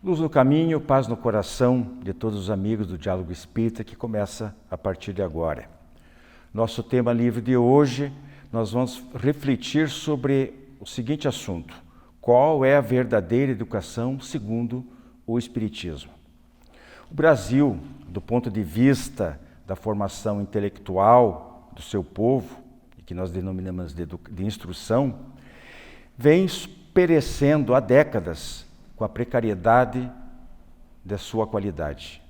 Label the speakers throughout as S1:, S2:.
S1: Luz no caminho, paz no coração de todos os amigos do Diálogo Espírita que começa a partir de agora. Nosso tema livre de hoje, nós vamos refletir sobre o seguinte assunto: qual é a verdadeira educação segundo o Espiritismo? O Brasil, do ponto de vista da formação intelectual do seu povo, que nós denominamos de instrução, vem perecendo há décadas com a precariedade da sua qualidade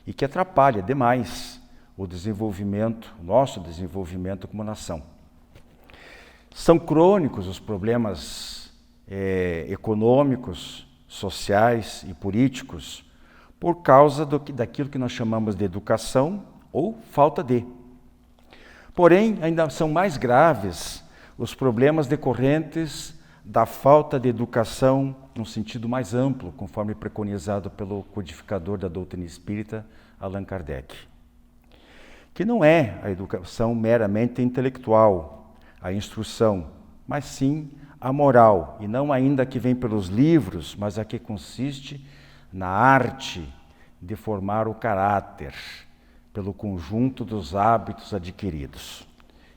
S1: e que atrapalha demais o desenvolvimento, o nosso desenvolvimento como nação. São crônicos os problemas econômicos, sociais e políticos por causa daquilo que nós chamamos de educação ou falta de. Porém, ainda são mais graves os problemas decorrentes da falta de educação num sentido mais amplo, conforme preconizado pelo codificador da doutrina espírita, Allan Kardec. Que não é a educação meramente intelectual, a instrução, mas sim a moral, e não ainda a que vem pelos livros, mas a que consiste na arte de formar o caráter, pelo conjunto dos hábitos adquiridos.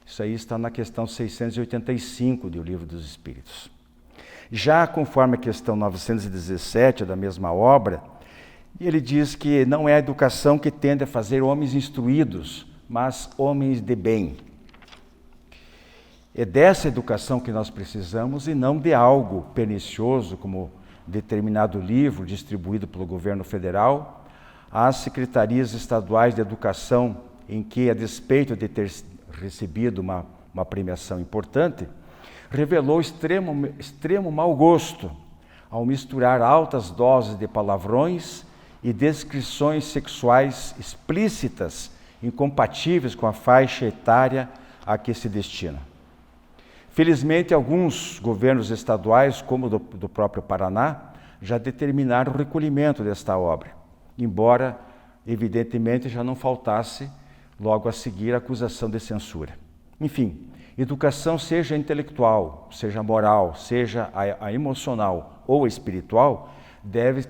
S1: Isso aí está na questão 685 do Livro dos Espíritos. Já conforme a questão 917 da mesma obra, ele diz que não é a educação que tende a fazer homens instruídos, mas homens de bem. É dessa educação que nós precisamos e não de algo pernicioso, como determinado livro distribuído pelo governo federal, às secretarias estaduais de educação, em que, a despeito de ter recebido uma premiação importante, revelou extremo mau gosto ao misturar altas doses de palavrões e descrições sexuais explícitas, incompatíveis com a faixa etária a que se destina. Felizmente, alguns governos estaduais, como do próprio Paraná, já determinaram o recolhimento desta obra, embora, evidentemente, já não faltasse, logo a seguir, a acusação de censura. Enfim, educação, seja intelectual, seja moral, seja a emocional ou a espiritual, deve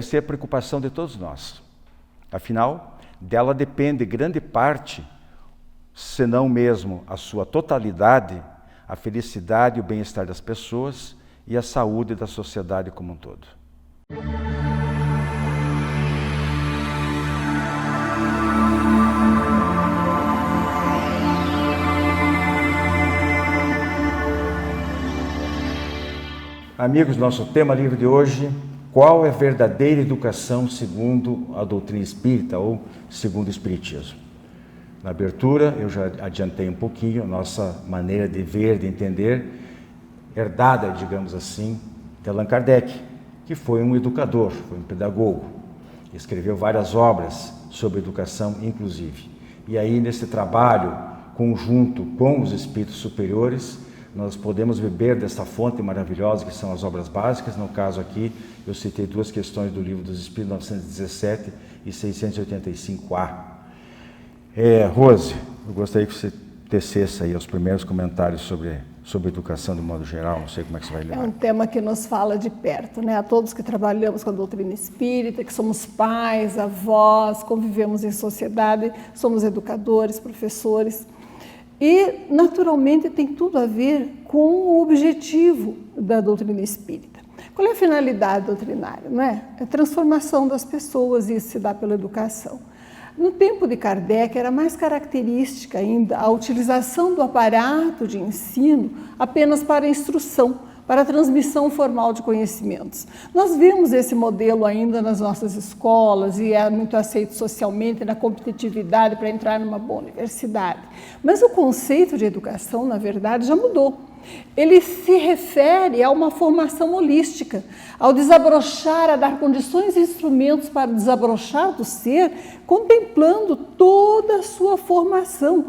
S1: ser a preocupação de todos nós. Afinal, dela depende grande parte, se não mesmo a sua totalidade, a felicidade e o bem-estar das pessoas e a saúde da sociedade como um todo. Amigos, nosso tema livre de hoje: qual é a verdadeira educação segundo a doutrina espírita ou segundo o Espiritismo? Na abertura, eu já adiantei um pouquinho a nossa maneira de ver, de entender, herdada, digamos assim, de Allan Kardec, que foi um educador, foi um pedagogo. Escreveu várias obras sobre educação, inclusive. E aí, nesse trabalho conjunto com os espíritos superiores, nós podemos beber dessa fonte maravilhosa que são as obras básicas. No caso aqui, eu citei duas questões do Livro dos Espíritos, 917 e 685A. Rose, eu gostaria que você tecesse aí os primeiros comentários sobre educação de modo geral. Não sei como é que você vai levar.
S2: É um tema que nos fala de perto, né? A todos que trabalhamos com a doutrina espírita, que somos pais, avós, convivemos em sociedade, somos educadores, professores. E, naturalmente, tem tudo a ver com o objetivo da doutrina espírita. Qual é a finalidade doutrinária? Não é? É a transformação das pessoas, e isso se dá pela educação. No tempo de Kardec, era mais característica ainda a utilização do aparato de ensino apenas para a instrução, para a transmissão formal de conhecimentos. Nós vemos esse modelo ainda nas nossas escolas e é muito aceito socialmente na competitividade para entrar numa boa universidade. Mas o conceito de educação, na verdade, já mudou. Ele se refere a uma formação holística, ao desabrochar, a dar condições e instrumentos para o desabrochar do ser, contemplando toda a sua formação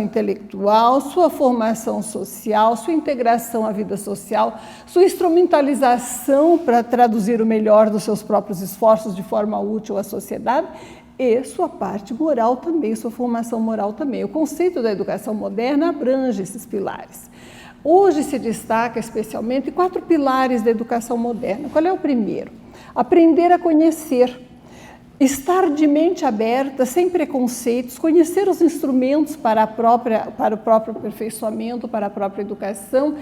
S2: intelectual, sua formação social, sua integração à vida social, sua instrumentalização para traduzir o melhor dos seus próprios esforços de forma útil à sociedade, e sua parte moral também, sua formação moral também. O conceito da educação moderna abrange esses pilares. Hoje se destaca especialmente 4 pilares da educação moderna. Qual é o primeiro? Aprender a conhecer. Estar de mente aberta, sem preconceitos, conhecer os instrumentos para o próprio aperfeiçoamento, para a própria educação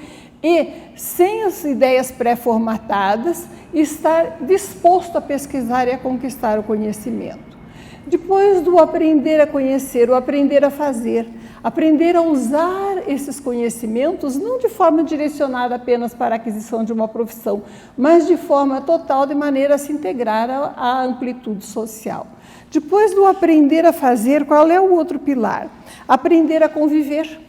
S2: e, sem as ideias pré-formatadas, estar disposto a pesquisar e a conquistar o conhecimento. Depois do aprender a conhecer, o aprender a fazer, aprender a usar esses conhecimentos não de forma direcionada apenas para a aquisição de uma profissão, mas de forma total, de maneira a se integrar à amplitude social. Depois do aprender a fazer, qual é o outro pilar? Aprender a conviver.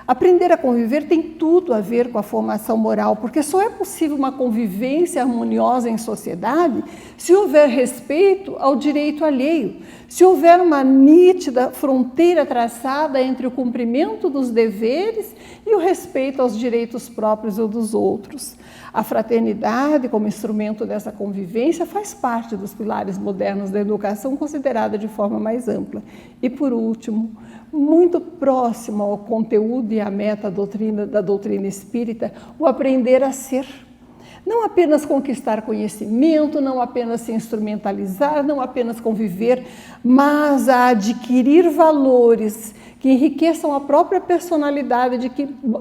S2: Aprender a conviver tem tudo a ver com a formação moral, porque só é possível uma convivência harmoniosa em sociedade se houver respeito ao direito alheio, se houver uma nítida fronteira traçada entre o cumprimento dos deveres e o respeito aos direitos próprios ou dos outros. A fraternidade, como instrumento dessa convivência, faz parte dos pilares modernos da educação, considerada de forma mais ampla. E, por último, muito próximo ao conteúdo e à meta da doutrina espírita, o aprender a ser. Não apenas conquistar conhecimento, não apenas se instrumentalizar, não apenas conviver, mas a adquirir valores que enriqueçam a própria personalidade,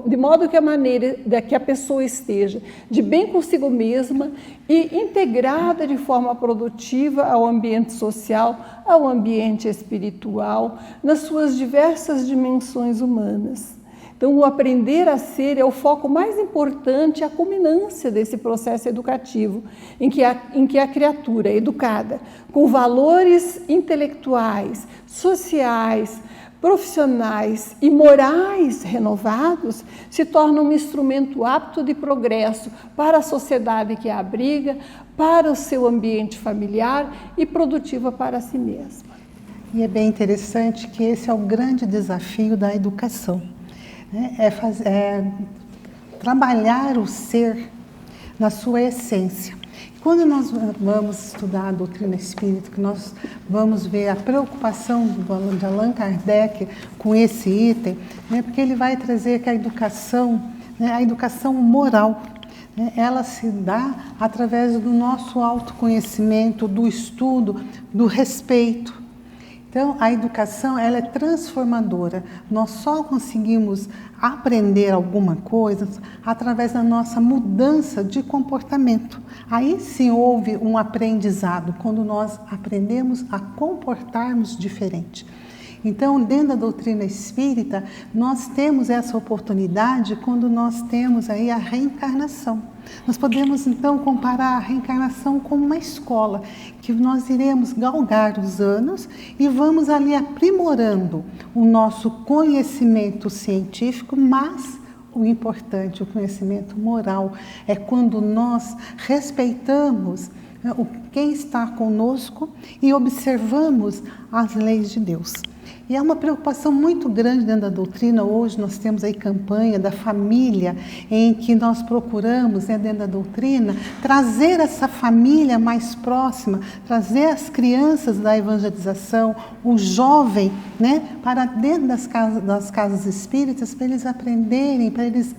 S2: de modo que a maneira que a pessoa esteja de bem consigo mesma e integrada de forma produtiva ao ambiente social, ao ambiente espiritual, nas suas diversas dimensões humanas. Então, o aprender a ser é o foco mais importante, a culminância desse processo educativo, em que a criatura educada com valores intelectuais, sociais, profissionais e morais renovados se torna um instrumento apto de progresso para a sociedade que a abriga, para o seu ambiente familiar e produtiva para si mesma.
S3: E é bem interessante que esse é o grande desafio da educação, né? É trabalhar o ser na sua essência. Quando nós vamos estudar a doutrina espírita, que nós vamos ver a preocupação de Allan Kardec com esse item, né, porque ele vai trazer que a educação, né, a educação moral, né, ela se dá através do nosso autoconhecimento, do estudo, do respeito. Então, a educação, ela é transformadora. Nós só conseguimos aprender alguma coisa através da nossa mudança de comportamento. Aí sim houve um aprendizado, quando nós aprendemos a comportarmos diferente. Então, dentro da doutrina espírita, nós temos essa oportunidade quando nós temos aí a reencarnação. Nós podemos, então, comparar a reencarnação com uma escola, que nós iremos galgar os anos e vamos ali aprimorando o nosso conhecimento científico, mas o importante, o conhecimento moral, é quando nós respeitamos quem está conosco e observamos as leis de Deus. E é uma preocupação muito grande dentro da doutrina. Hoje nós temos aí campanha da família, em que nós procuramos, né, dentro da doutrina, trazer essa família mais próxima, trazer as crianças da evangelização, o jovem, né, para dentro das casas espíritas, para eles aprenderem, para eles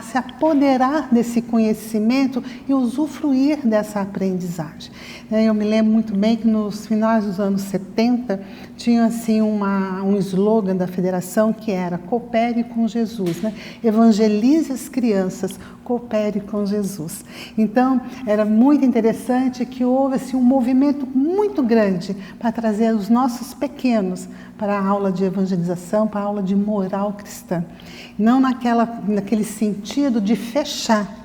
S3: se apoderar desse conhecimento e usufruir dessa aprendizagem. Eu me lembro muito bem que nos finais dos anos 70 tinha assim um slogan da federação que era: coopere com Jesus, né? Evangelize as crianças, coopere com Jesus. Então, era muito interessante que houve assim, um movimento muito grande para trazer os nossos pequenos para a aula de evangelização, para a aula de moral cristã. Não naquele sentido de fechar,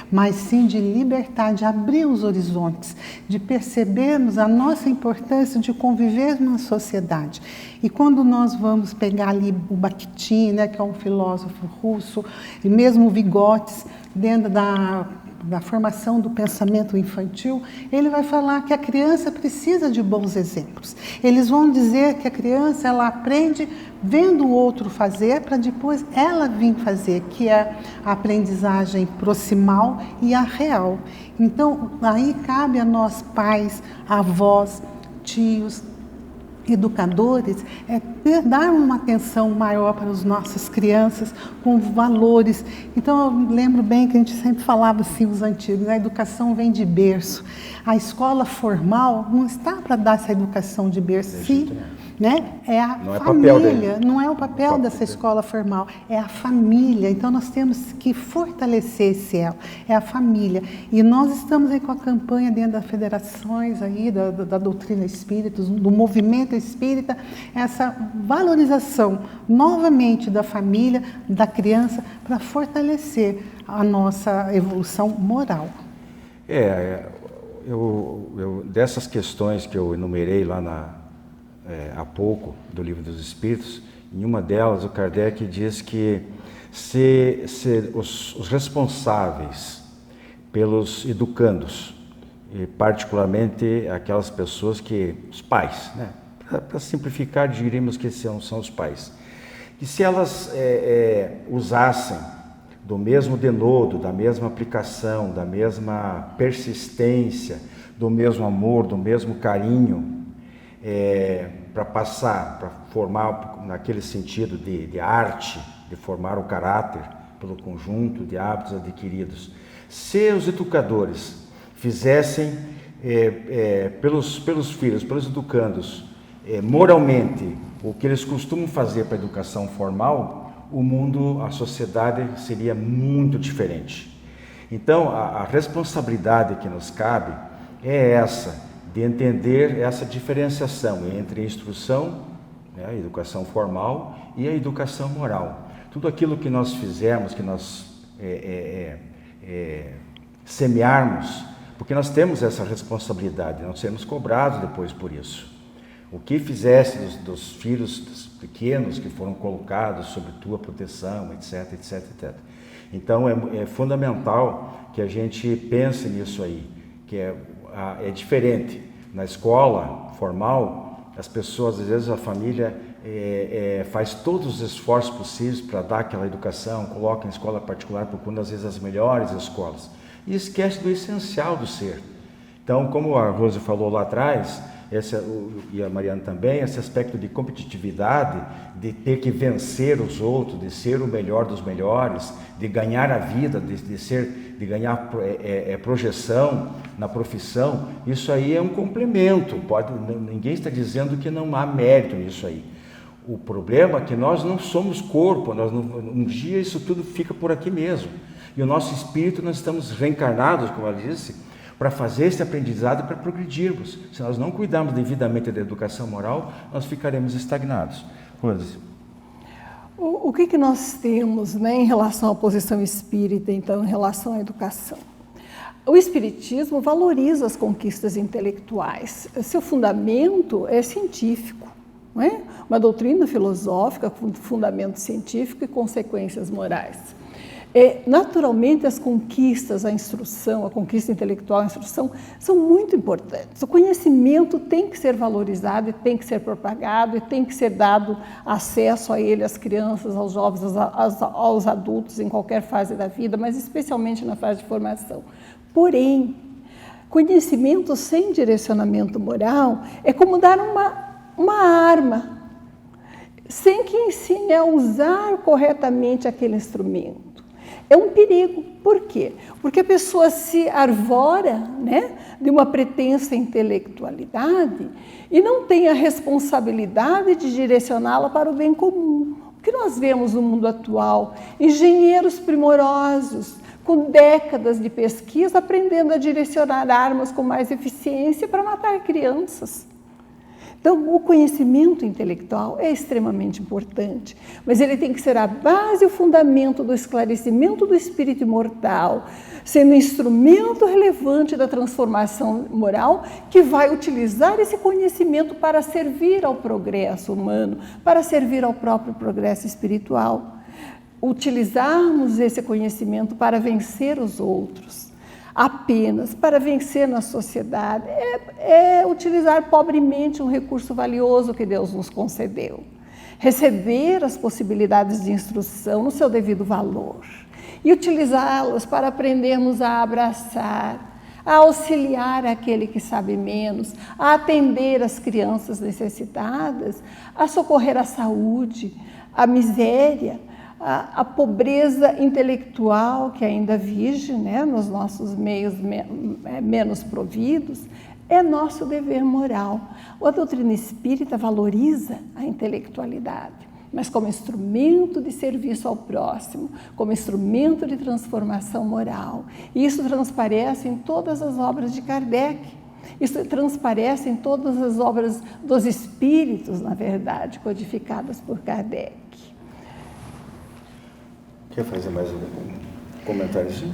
S3: mas sim de libertar, de abrir os horizontes, de percebermos a nossa importância de conviver na sociedade. E quando nós vamos pegar ali o Bakhtin, né, que é um filósofo russo, e mesmo o Vygotsky, dentro da formação do pensamento infantil, ele vai falar que a criança precisa de bons exemplos. Eles vão dizer que a criança, ela aprende vendo o outro fazer para depois ela vir fazer, que é a aprendizagem proximal e a real. Então, aí cabe a nós pais, avós, tios, educadores dar uma atenção maior para as nossas crianças com valores. Então eu lembro bem que a gente sempre falava assim, os antigos, a educação vem de berço. A escola formal não está para dar essa educação de berço, sim, né? É a família, não é o papel dessa escola formal, é a família. Então nós temos que fortalecer esse elo, é a família. E nós estamos aí com a campanha dentro das federações aí, da doutrina espírita, do movimento espírita, essa valorização novamente da família, da criança, para fortalecer a nossa evolução moral.
S1: Dessas questões que eu enumerei lá há pouco do Livro dos Espíritos, em uma delas o Kardec diz que se os responsáveis pelos educandos, e particularmente aquelas pessoas os pais, né? Para simplificar, diríamos que são os pais, que se elas usassem do mesmo denodo, da mesma aplicação, da mesma persistência, do mesmo amor, do mesmo carinho, para passar, para formar naquele sentido de arte, de formar o caráter pelo conjunto de hábitos adquiridos. Se os educadores fizessem pelos filhos, pelos educandos, moralmente o que eles costumam fazer para a educação formal, o mundo, a sociedade seria muito diferente. Então, a responsabilidade que nos cabe é essa, de entender essa diferenciação entre a instrução, né, a educação formal, e a educação moral. Tudo aquilo que nós fizermos, que nós semearmos, porque nós temos essa responsabilidade, nós sermos cobrados depois por isso. O que fizesse dos filhos dos pequenos que foram colocados sob tua proteção, etc, etc, etc. Então é fundamental que a gente pense nisso aí, que é diferente. Na escola formal, as pessoas, às vezes a família faz todos os esforços possíveis para dar aquela educação, coloca em escola particular, procurando às vezes as melhores escolas, e esquece do essencial do ser. Então, como a Rose falou lá atrás, e a Mariana também, esse aspecto de competitividade, de ter que vencer os outros, de ser o melhor dos melhores, de ganhar a vida, de ganhar projeção na profissão, isso aí é um complemento. Ninguém está dizendo que não há mérito nisso aí. O problema é que nós não somos corpo, um dia isso tudo fica por aqui mesmo. E o nosso espírito, nós estamos reencarnados, como ela disse, para fazer esse aprendizado e para progredirmos. Se nós não cuidarmos devidamente da educação moral, nós ficaremos estagnados. Rose.
S2: O que nós temos, né, em relação à posição espírita, então, em relação à educação? O espiritismo valoriza as conquistas intelectuais. Seu fundamento é científico, não é? Uma doutrina filosófica com fundamento científico e consequências morais. Naturalmente, as conquistas, a instrução, a conquista intelectual, a instrução, são muito importantes. O conhecimento tem que ser valorizado e tem que ser propagado e tem que ser dado acesso a ele às crianças, aos jovens, aos adultos em qualquer fase da vida, mas especialmente na fase de formação. Porém, conhecimento sem direcionamento moral é como dar uma arma, sem que ensine a usar corretamente aquele instrumento. É um perigo. Por quê? Porque a pessoa se arvora, né, de uma pretensa intelectualidade e não tem a responsabilidade de direcioná-la para o bem comum. O que nós vemos no mundo atual? Engenheiros primorosos, com décadas de pesquisa, aprendendo a direcionar armas com mais eficiência para matar crianças. Então, o conhecimento intelectual é extremamente importante, mas ele tem que ser a base e o fundamento do esclarecimento do espírito imortal, sendo um instrumento relevante da transformação moral que vai utilizar esse conhecimento para servir ao progresso humano, para servir ao próprio progresso espiritual. Utilizarmos esse conhecimento para vencer os outros. Apenas para vencer na sociedade é utilizar pobremente um recurso valioso que Deus nos concedeu. Receber as possibilidades de instrução no seu devido valor e utilizá-las para aprendermos a abraçar, a auxiliar aquele que sabe menos, a atender as crianças necessitadas, a socorrer a saúde, a miséria, a pobreza intelectual que ainda vige, né, nos nossos meios menos providos, é nosso dever moral. A doutrina espírita valoriza a intelectualidade, mas como instrumento de serviço ao próximo, como instrumento de transformação moral. E isso transparece em todas as obras de Kardec. Isso transparece em todas as obras dos espíritos, na verdade, codificadas por Kardec.
S1: Quer fazer mais um comentáriozinho?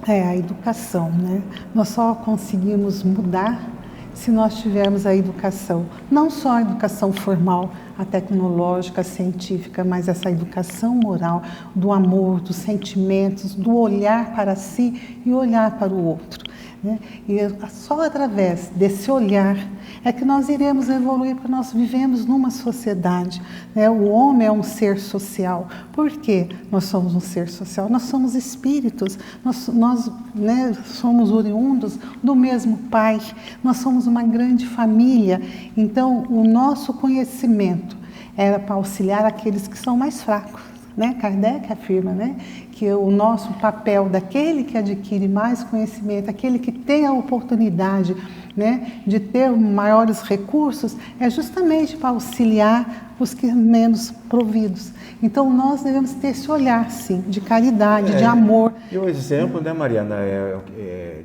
S3: A educação, né? Nós só conseguimos mudar se nós tivermos a educação, não só a educação formal, a tecnológica, a científica, mas essa educação moral, do amor, dos sentimentos, do olhar para si e olhar para o outro, né? E só através desse olhar é que nós iremos evoluir, porque nós vivemos numa sociedade, né? O homem é um ser social. Por quê? Nós somos um ser social, nós somos espíritos, nós né, somos oriundos do mesmo Pai, nós somos uma grande família. Então, o nosso conhecimento era para auxiliar aqueles que são mais fracos, né? Kardec afirma, né, que o nosso papel daquele que adquire mais conhecimento, aquele que tem a oportunidade, né, de ter maiores recursos, é justamente para auxiliar os que menos providos. Então, nós devemos ter esse olhar, sim, de caridade, de amor.
S1: E o exemplo, né, Mariana,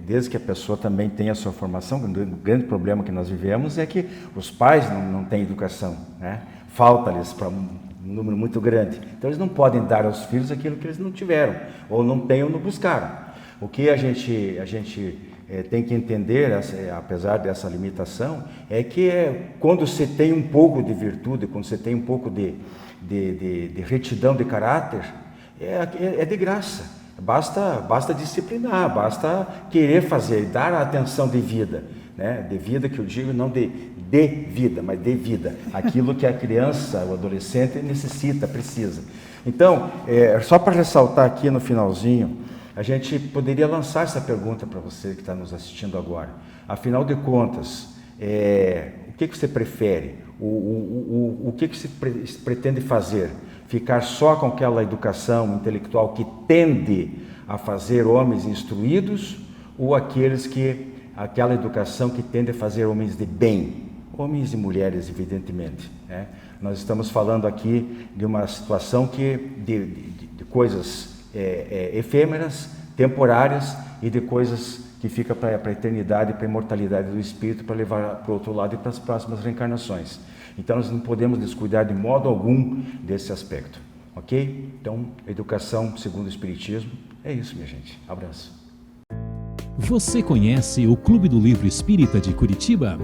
S1: desde que a pessoa também tem a sua formação, o grande problema que nós vivemos é que os pais não têm educação, né? Falta-lhes para um número muito grande. Então, eles não podem dar aos filhos aquilo que eles não tiveram, ou não têm ou não buscaram. O que a gente tem que entender, apesar dessa limitação, é que quando você tem um pouco de virtude, quando você tem um pouco de retidão de caráter, é de graça. Basta disciplinar, basta querer fazer, dar a atenção devida, né? Devida que eu digo, não de vida, mas de vida. Aquilo que a criança, o adolescente necessita, precisa. Então, só para ressaltar aqui no finalzinho, a gente poderia lançar essa pergunta para você que está nos assistindo agora. Afinal de contas, o que você prefere? O que você pretende fazer? Ficar só com aquela educação intelectual que tende a fazer homens instruídos, ou aquela educação que tende a fazer homens de bem? Homens e mulheres, evidentemente, né? Nós estamos falando aqui de uma situação de coisas efêmeras, temporárias, e de coisas que ficam para a eternidade, para a imortalidade do espírito, para levar para o outro lado e para as próximas reencarnações. Então, nós não podemos descuidar de modo algum desse aspecto, ok? Então, educação segundo o Espiritismo, é isso, minha gente. Abraço.
S4: Você conhece o Clube do Livro Espírita de Curitiba?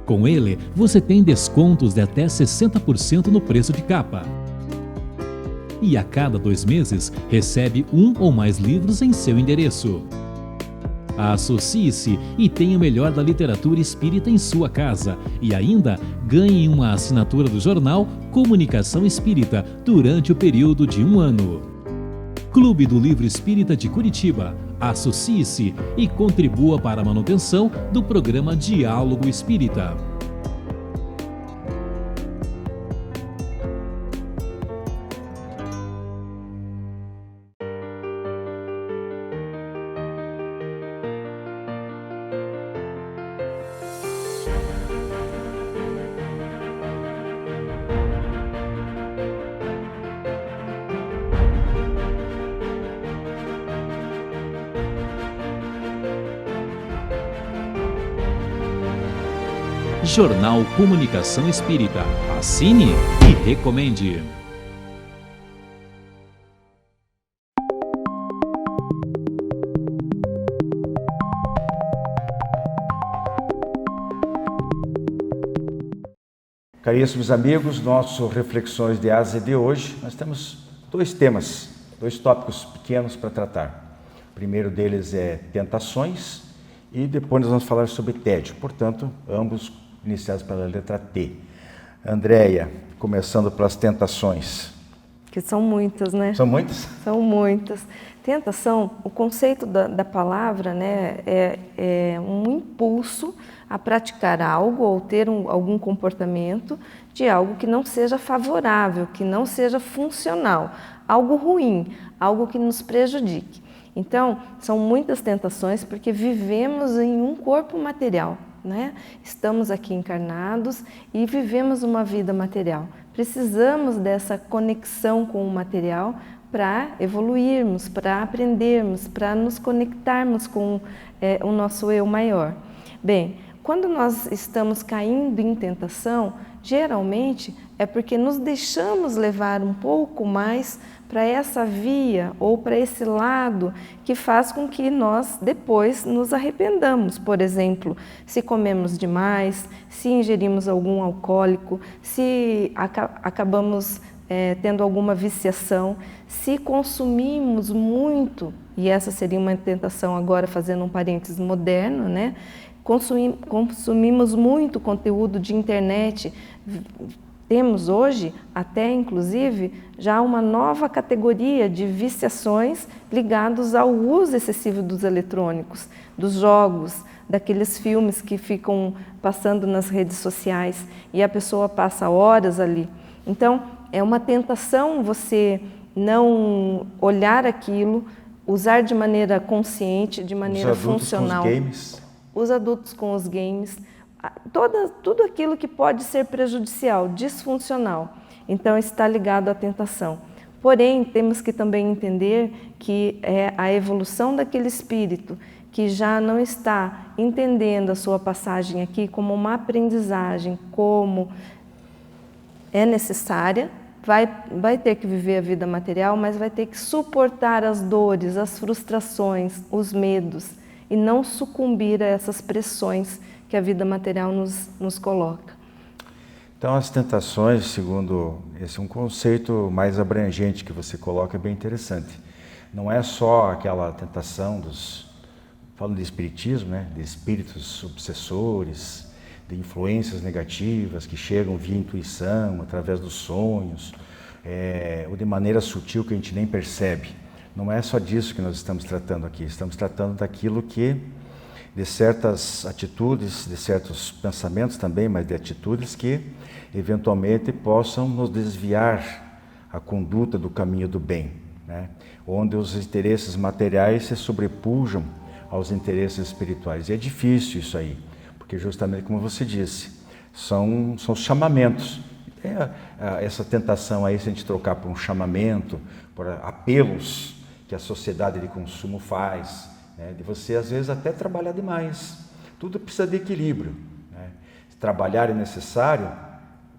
S4: Com ele, você tem descontos de até 60% no preço de capa. E a cada 2 meses, recebe 1 ou mais livros em seu endereço. Associe-se e tenha o melhor da literatura espírita em sua casa. E ainda ganhe uma assinatura do jornal Comunicação Espírita durante o período de 1 ano. Clube do Livro Espírita de Curitiba. Associe-se e contribua para a manutenção do programa Diálogo Espírita. Jornal Comunicação Espírita. Assine e recomende.
S1: Caríssimos amigos, nossas reflexões de ASE de hoje, nós temos 2 temas, 2 tópicos pequenos para tratar. O primeiro deles é tentações e depois nós vamos falar sobre tédio, portanto, ambos iniciados pela letra T. Andréia, começando pelas tentações.
S5: porque são muitas, né?
S1: São muitas?
S5: São muitas. Tentação, o conceito da palavra, né, é um impulso a praticar algo ou ter algum comportamento de algo que não seja favorável, que não seja funcional, algo ruim, algo que nos prejudique. Então, são muitas tentações porque vivemos em um corpo material, né? Estamos aqui encarnados e vivemos uma vida material. Precisamos dessa conexão com o material para evoluirmos, para aprendermos, para nos conectarmos com o nosso eu maior. Bem, quando nós estamos caindo em tentação, geralmente é porque nos deixamos levar um pouco mais para essa via ou para esse lado que faz com que nós depois nos arrependamos. Por exemplo, se comemos demais, se ingerimos algum alcoólico, se acabamos tendo alguma viciação, se consumimos muito, e essa seria uma tentação agora fazendo um parênteses moderno, né? Consumimos muito conteúdo de internet. Temos hoje, até inclusive, já uma nova categoria de viciações ligados ao uso excessivo dos eletrônicos, dos jogos, daqueles filmes que ficam passando nas redes sociais e a pessoa passa horas ali. Então, é uma tentação você não olhar aquilo, usar de maneira consciente, de maneira funcional.
S1: Os adultos com os games.
S5: Os adultos com os games. Tudo aquilo que pode ser prejudicial, disfuncional. Então, está ligado à tentação. Porém, temos que também entender que é a evolução daquele espírito que já não está entendendo a sua passagem aqui como uma aprendizagem, como é necessária, vai ter que viver a vida material, mas vai ter que suportar as dores, as frustrações, os medos e não sucumbir a essas pressões que a vida material nos coloca.
S1: Então, as tentações, segundo esse um conceito mais abrangente que você coloca, é bem interessante. Não é só aquela tentação falando de espiritismo, né, de espíritos obsessores, de influências negativas que chegam via intuição, através dos sonhos, ou de maneira sutil que a gente nem percebe. Não é só disso que nós estamos tratando aqui, estamos tratando daquilo que, de certas atitudes, de certos pensamentos também, mas de atitudes que eventualmente possam nos desviar a conduta do caminho do bem, né? Onde os interesses materiais se sobrepujam aos interesses espirituais. E é difícil isso aí, porque justamente como você disse, são chamamentos. Essa tentação aí, se a gente trocar por um chamamento, por apelos que a sociedade de consumo faz, né, de você às vezes até trabalhar demais. Tudo precisa de equilíbrio, né? Trabalhar é necessário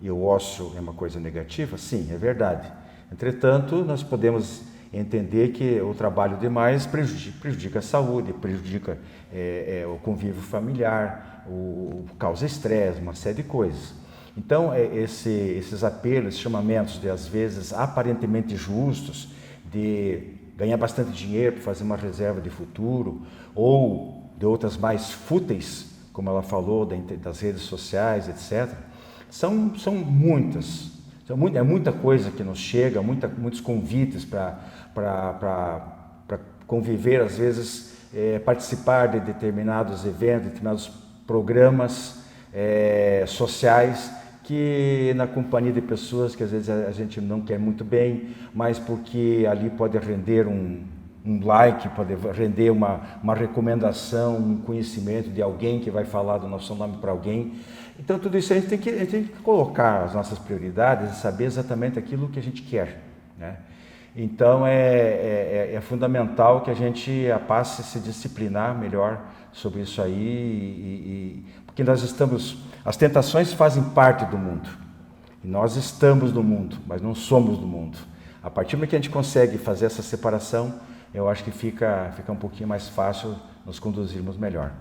S1: e o ócio é uma coisa negativa? Sim, é verdade. Entretanto, nós podemos entender que o trabalho demais prejudica a saúde, prejudica o convívio familiar, causa estresse, uma série de coisas. Então, esses apelos, esses chamamentos de às vezes aparentemente justos, de ganhar bastante dinheiro para fazer uma reserva de futuro, ou de outras mais fúteis, como ela falou, das redes sociais, etc., são muitas. É muita coisa que nos chega, muitos convites para conviver, às vezes, participar de determinados eventos, determinados programas sociais, que na companhia de pessoas que às vezes a gente não quer muito bem, mas porque ali pode render um like, pode render uma recomendação, um conhecimento de alguém que vai falar do nosso nome para alguém. Então tudo isso a gente tem que colocar as nossas prioridades e saber exatamente aquilo que a gente quer, né? Então é fundamental que a gente passe a se disciplinar melhor sobre isso aí, porque as tentações fazem parte do mundo, e nós estamos no mundo, mas não somos do mundo. A partir do momento que a gente consegue fazer essa separação, eu acho que fica um pouquinho mais fácil nos conduzirmos melhor.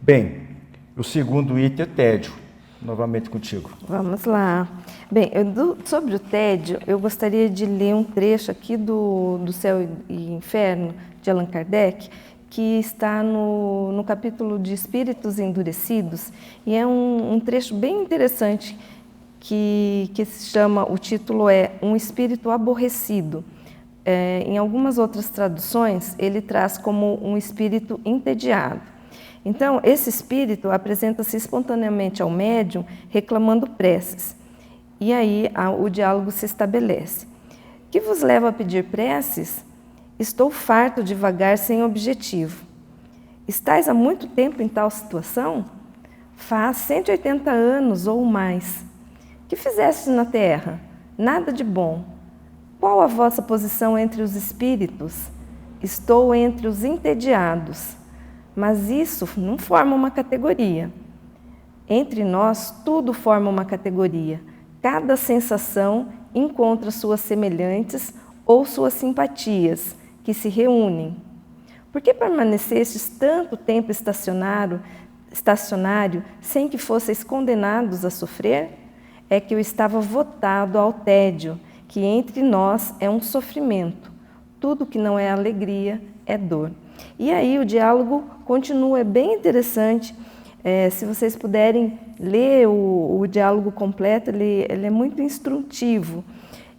S1: Bem, o segundo item é tédio. Novamente contigo.
S5: Vamos lá. Bem, sobre o tédio, eu gostaria de ler um trecho aqui do Céu e Inferno, de Allan Kardec, que está no capítulo de Espíritos Endurecidos, e é um trecho bem interessante, que se chama, o título é Um Espírito Aborrecido. Em algumas outras traduções, ele traz como um espírito entediado. Então, esse espírito apresenta-se espontaneamente ao médium, reclamando preces. E aí o diálogo se estabelece. Que vos leva a pedir preces? Estou farto de vagar sem objetivo. Estais há muito tempo em tal situação? Faz 180 anos ou mais. Que fizestes na terra? Nada de bom. Qual a vossa posição entre os espíritos? Estou entre os entediados. Mas isso não forma uma categoria. Entre nós, tudo forma uma categoria. Cada sensação encontra suas semelhantes ou suas simpatias, que se reúnem. Por que permanecestes tanto tempo estacionário sem que fosseis condenados a sofrer? É que eu estava votado ao tédio, que entre nós é um sofrimento. Tudo que não é alegria é dor. E aí o diálogo continua, é bem interessante. Se vocês puderem ler o diálogo completo, ele é muito instrutivo.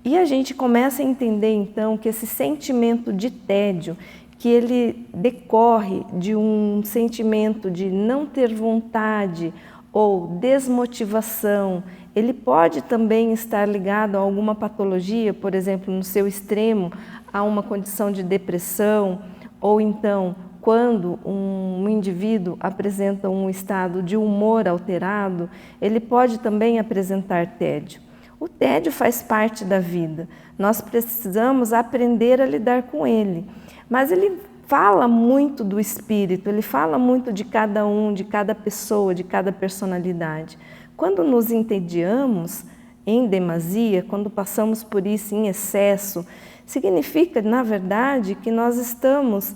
S5: E a gente começa a entender, então, que esse sentimento de tédio, que ele decorre de um sentimento de não ter vontade ou desmotivação, ele pode também estar ligado a alguma patologia, por exemplo, no seu extremo, a uma condição de depressão, ou então, quando um indivíduo apresenta um estado de humor alterado, ele pode também apresentar tédio. O tédio faz parte da vida, nós precisamos aprender a lidar com ele, mas ele fala muito do espírito, ele fala muito de cada um, de cada pessoa, de cada personalidade. Quando nos entediamos em demasia, quando passamos por isso em excesso, significa, na verdade, que nós estamos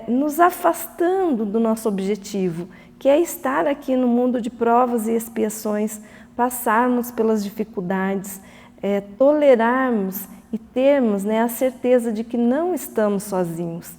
S5: nos afastando do nosso objetivo, que é estar aqui no mundo de provas e expiações, passarmos pelas dificuldades, tolerarmos e termos a certeza de que não estamos sozinhos.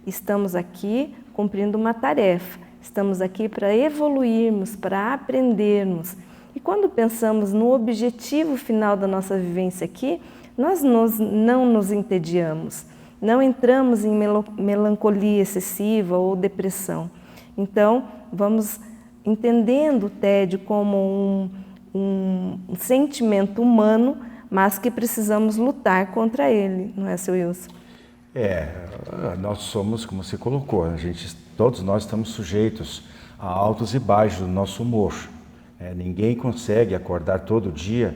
S5: Estamos aqui cumprindo uma tarefa, estamos aqui para evoluirmos, para aprendermos. E quando pensamos no objetivo final da nossa vivência aqui, nós não nos entediamos, não entramos em melancolia excessiva ou depressão. Então, vamos entendendo o tédio como um sentimento humano, mas que precisamos lutar contra ele, não é, seu Wilson?
S1: Nós somos, como você colocou, todos nós estamos sujeitos a altos e baixos do nosso humor. Ninguém consegue acordar todo dia.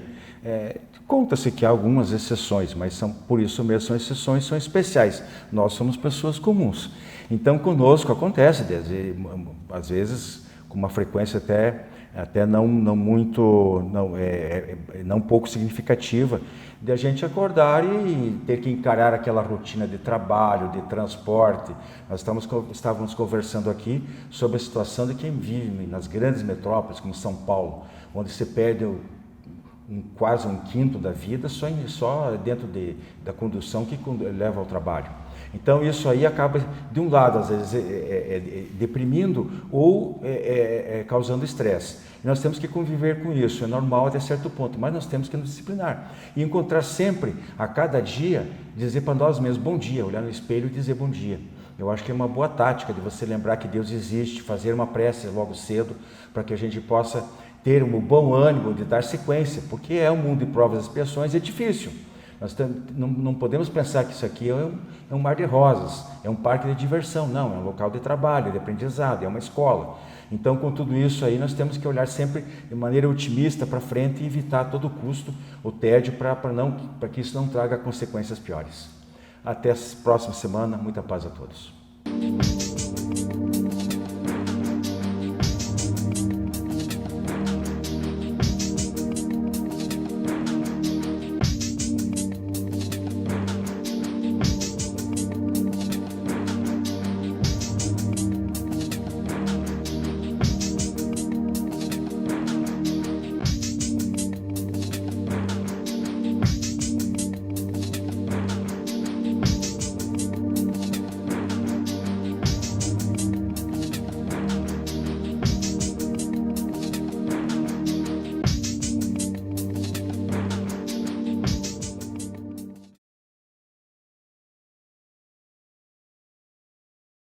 S1: Conta-se que há algumas exceções, mas por isso mesmo são exceções, são especiais. Nós somos pessoas comuns. Então, conosco acontece, às vezes, com uma frequência até não pouco significativa, de a gente acordar e ter que encarar aquela rotina de trabalho, de transporte. Nós estávamos conversando aqui sobre a situação de quem vive nas grandes metrópoles, como São Paulo, onde se perde quase um quinto da vida só dentro da condução que leva ao trabalho. Então isso aí acaba, de um lado, às vezes deprimindo ou causando estresse. E nós temos que conviver com isso, é normal até certo ponto, mas nós temos que nos disciplinar. E encontrar sempre, a cada dia, dizer para nós mesmos bom dia, olhar no espelho e dizer bom dia. Eu acho que é uma boa tática de você lembrar que Deus existe, fazer uma prece logo cedo, para que a gente possa ter um bom ânimo de dar sequência, porque é um mundo de provas e expiações, é difícil. Nós não podemos pensar que isso aqui é um mar de rosas, é um parque de diversão, não, é um local de trabalho, de aprendizado, é uma escola. Então, com tudo isso aí, nós temos que olhar sempre de maneira otimista para frente e evitar a todo custo o tédio para que isso não traga consequências piores. Até a próxima semana, muita paz a todos.